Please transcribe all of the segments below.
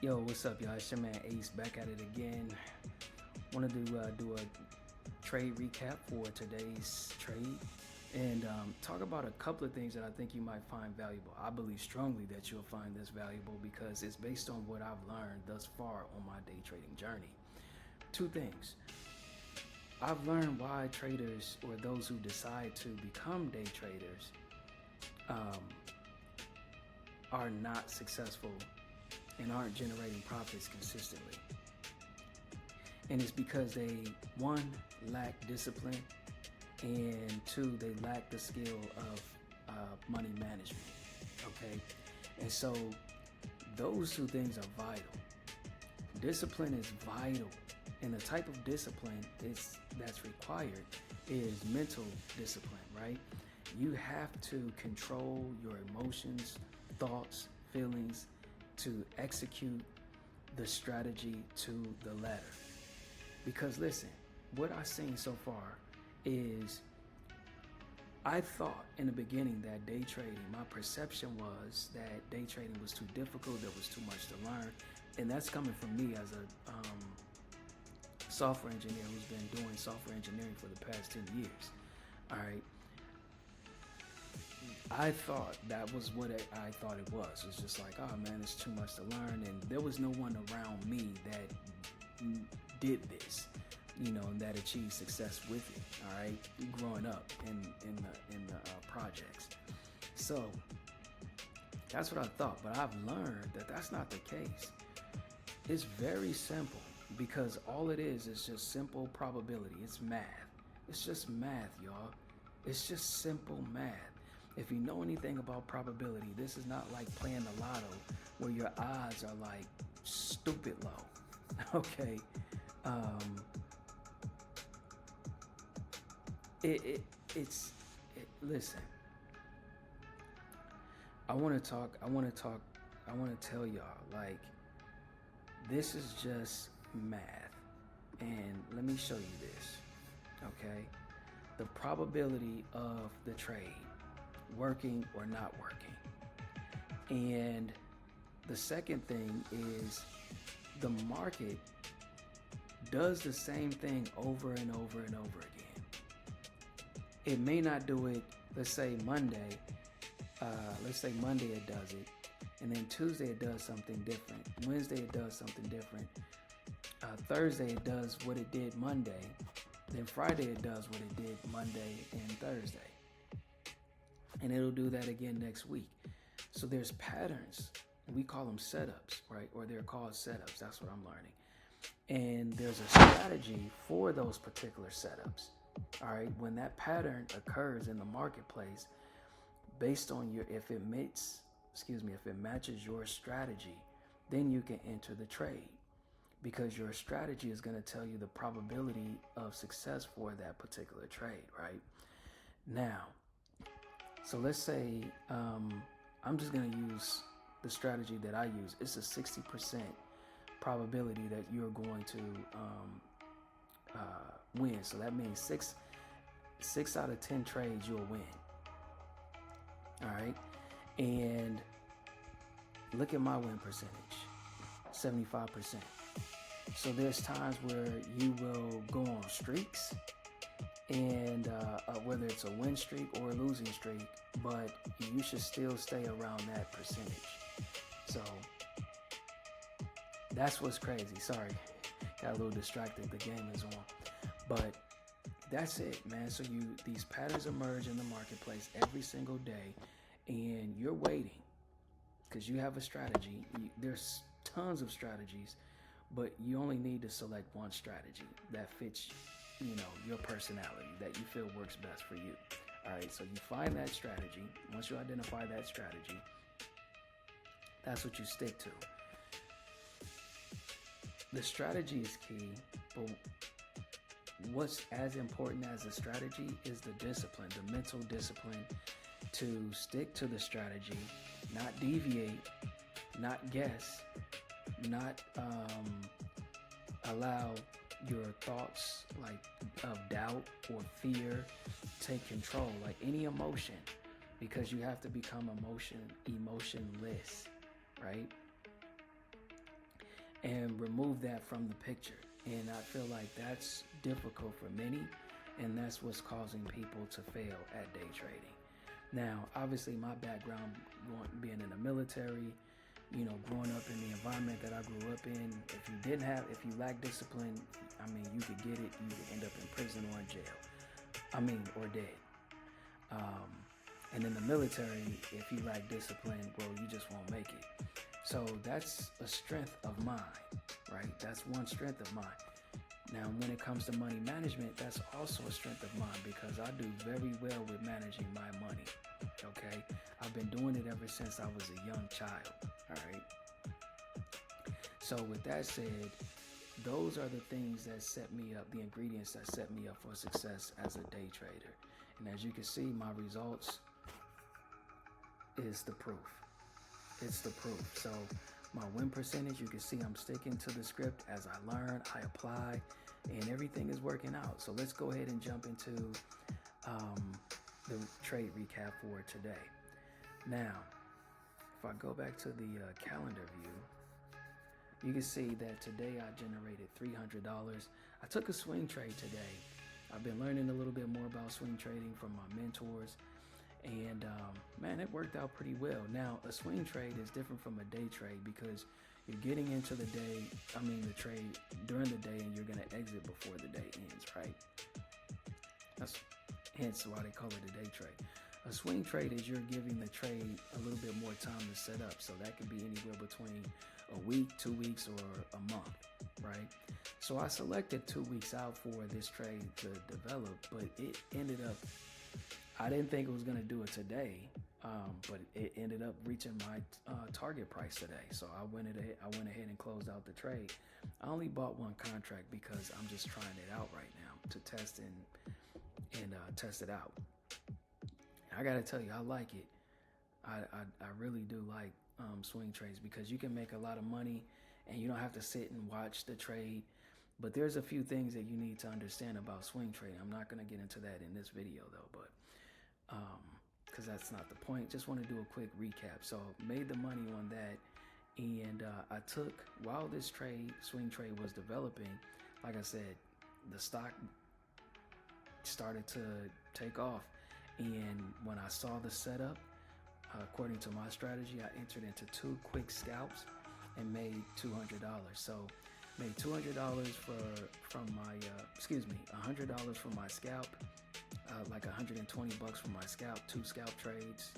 Yo, what's up, y'all? It's your man Ace back at it again. Wanted to do a trade recap for today's trade and talk about a couple of things that I think you might find valuable. I believe strongly that you'll find this valuable because it's based on what I've learned thus far on my day trading journey. Two things. I've learned why traders or those who decide to become day traders um, are not successful and aren't generating profits consistently. And it's because they, one, lack discipline, and two, they lack the skill of money management. Okay? And so those two things are vital. Discipline is vital. And the type of discipline that's required is mental discipline, right? You have to control your emotions, thoughts, feelings, to execute the strategy to the letter. Because listen, what I've seen so far is I thought in the beginning that day trading, my perception was that day trading was too difficult, there was too much to learn. And that's coming from me as a software engineer who's been doing software engineering for the past 10 years. All right. I thought that was what I thought it was. It's just like, oh man, it's too much to learn, and there was no one around me that did this, and that achieved success with it. All right, growing up in the projects. So that's what I thought, but I've learned that that's not the case. It's very simple because all it is just simple probability. It's math. It's just math, y'all. It's just simple math. If you know anything about probability, this is not like playing the lotto where your odds are like stupid low. Okay. Listen, I want to tell y'all, like, this is just math. And let me show you this. Okay. The probability of the trade working or not working. And the second thing is the market does the same thing over and over and over again. It may not do it, let's say Monday it does it, and then Tuesday it does something different, Wednesday it does something different, Thursday it does what it did Monday, then Friday it does what it did Monday and Thursday. And it'll do that again next week. So there's patterns. We call them setups, right? Or they're called setups. That's what I'm learning. And there's a strategy for those particular setups. All right. When that pattern occurs in the marketplace, based on if it matches your strategy, then you can enter the trade. Because your strategy is going to tell you the probability of success for that particular trade, right? Now, so let's say I'm just going to use the strategy that I use. It's a 60% probability that you're going to win. So that means six out of 10 trades you'll win. All right. And look at my win percentage, 75%. So there's times where you will go on streaks, and whether it's a win streak or a losing streak, but you should still stay around that percentage. So that's what's crazy. Sorry, got a little distracted. The game is on, but that's it, man. So these patterns emerge in the marketplace every single day, and you're waiting because you have a strategy. There's tons of strategies, but you only need to select one strategy that fits your personality, that you feel works best for you. All right, so you find that strategy. Once you identify that strategy, that's what you stick to. The strategy is key, but what's as important as the strategy is the discipline, the mental discipline to stick to the strategy, not deviate, not guess, not allow your thoughts of doubt or fear take control, like any emotion, because you have to become emotionless, right? and remove that from the picture. And I feel like that's difficult for many, and that's what's causing people to fail at day trading. Now, obviously, my background being in the military, growing up in the environment that I grew up in, if you lack discipline, you could get it, you could end up in prison or in jail. Or dead. And in the military, if you lack discipline, well, you just won't make it. So that's a strength of mine, right? That's one strength of mine. Now, when it comes to money management, that's also a strength of mine because I do very well with managing my money, okay? I've been doing it ever since I was a young child, all right? So with that said, those are the things that set me up, the ingredients that set me up for success as a day trader. And as you can see, my results is the proof. It's the proof. So my win percentage, you can see I'm sticking to the script as I learn, I apply, and everything is working out. So let's go ahead and jump into the trade recap for today. Now, if I go back to the calendar view, you can see that today I generated $300. I took a swing trade today. I've been learning a little bit more about swing trading from my mentors. And man, it worked out pretty well. Now, a swing trade is different from a day trade because you're getting into the trade during the day, and you're going to exit before the day ends, right? That's hence why they call it a day trade. A swing trade is you're giving the trade a little bit more time to set up. So that could be anywhere between a week, 2 weeks, or a month, right? So I selected 2 weeks out for this trade to develop, but it ended up, I didn't think it was going to do it today, but it ended up reaching my target price today. So I went ahead and closed out the trade. I only bought one contract because I'm just trying it out right now to test and test it out. I got to tell you, I like it. I really do like swing trades because you can make a lot of money and you don't have to sit and watch the trade. But there's a few things that you need to understand about swing trading. I'm not going to get into that in this video though, but because that's not the point. Just want to do a quick recap. So made the money on that, and I took, while this swing trade was developing, like I said, the stock started to take off, and when I saw the setup, according to my strategy, I entered into 2 quick scalps and made $200. So made $200 from my $100 from my scalp, like $120 from my scalp, 2 scalp trades,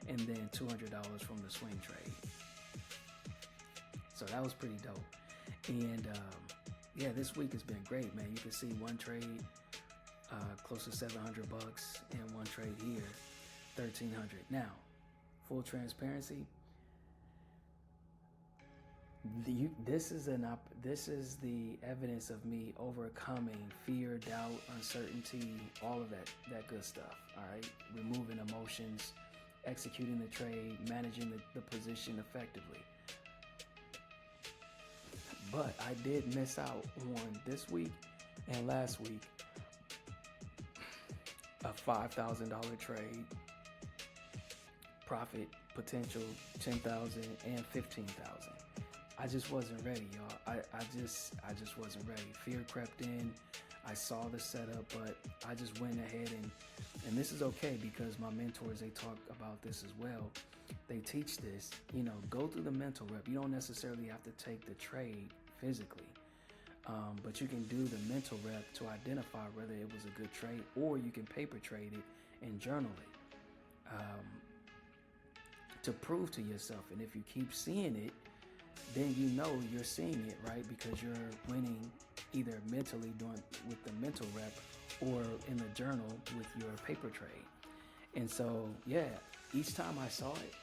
and then $200 from the swing trade. So that was pretty dope. And yeah, this week has been great, man. You can see one trade close to $700, and one trade here, $1,300. Now, full transparency, this is the evidence of me overcoming fear, doubt, uncertainty, all of that good stuff. All right, removing emotions, executing the trade, managing the position effectively. But I did miss out on this week and last week a $5,000 trade, profit potential $10,000 and $15,000. I just wasn't ready, y'all. I just wasn't ready. Fear crept in. I saw the setup, but I just went ahead and this is okay because my mentors, they talk about this as well. They teach this, go through the mental rep. You don't necessarily have to take the trade physically, but you can do the mental rep to identify whether it was a good trade, or you can paper trade it and journal it to prove to yourself. And if you keep seeing it, then you're seeing it, right? Because you're winning either mentally doing with the mental rep or in the journal with your paper trade. And so, yeah, each time I saw it,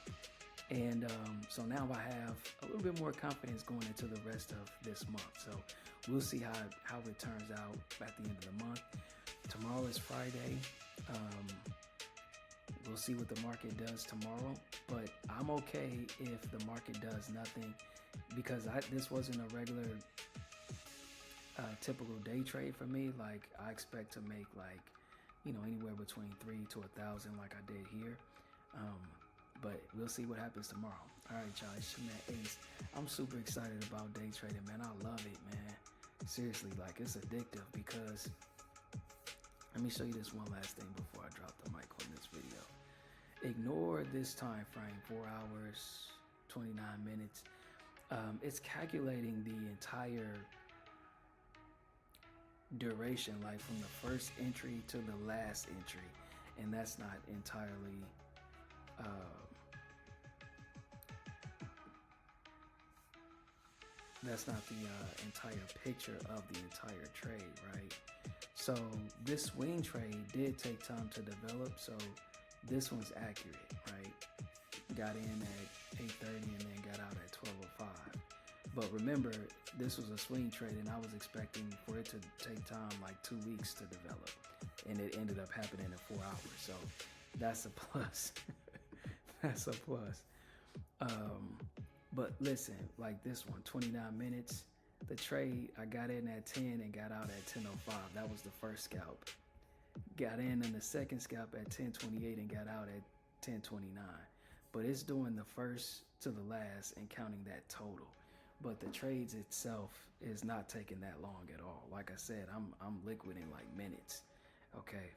and so now I have a little bit more confidence going into the rest of this month. So we'll see how it turns out at the end of the month. Tomorrow is Friday. We'll see what the market does tomorrow, but I'm okay if the market does nothing, because this wasn't a regular typical day trade for me. Like, I expect to make anywhere between 3 to 1,000 like I did here. But we'll see what happens tomorrow. All right, y'all, it's your man Ace. I'm I'm super excited about day trading, man. I love it, man. Seriously, like it's addictive because let me show you this one last thing before I drop the mic on this video. Ignore this time frame, 4 hours, 29 minutes. It's calculating the entire duration, like from the first entry to the last entry, and that's not entirely that's not the entire picture of the entire trade, right? So this swing trade did take time to develop, so this one's accurate, right? Got in at 8:30 and then got out at 12:05. But remember, this was a swing trade, and I was expecting for it to take time, like 2 weeks to develop, and it ended up happening in 4 hours. So that's a plus. That's a plus. But listen, like this one, 29 minutes. The trade, I got in at 10 and got out at 10:05. That was the first scalp. Got in the second scalp at 10:28 and got out at 10:29. But it's doing the first to the last and counting that total. But the trades itself is not taking that long at all. Like I said, I'm liquiding like minutes. Okay,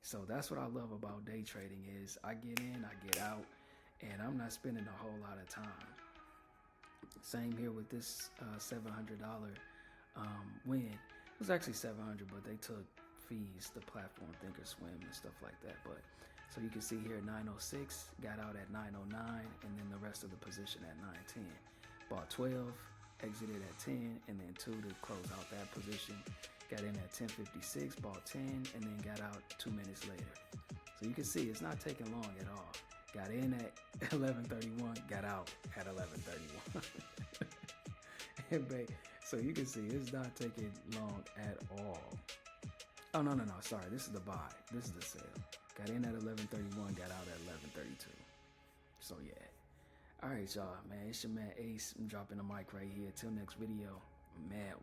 so that's what I love about day trading is I get in, I get out, and I'm not spending a whole lot of time. Same here with this $700 win. It was actually $700, but they took fees, the platform Thinkorswim and stuff like that. But so you can see here 906, got out at 909, and then the rest of the position at 910. Bought 12, exited at 10, and then 2 to close out that position. Got in at 10:56, bought 10, and then got out 2 minutes later. So you can see it's not taking long at all. Got in at 11:31, got out at 11:31. So you can see it's not taking long at all. Oh, no, sorry. This is the buy. This is the sale. Got in at 11:31, got out at 11:32. So yeah. All right, y'all, man. It's your man Ace. I'm dropping the mic right here. Till next video, man.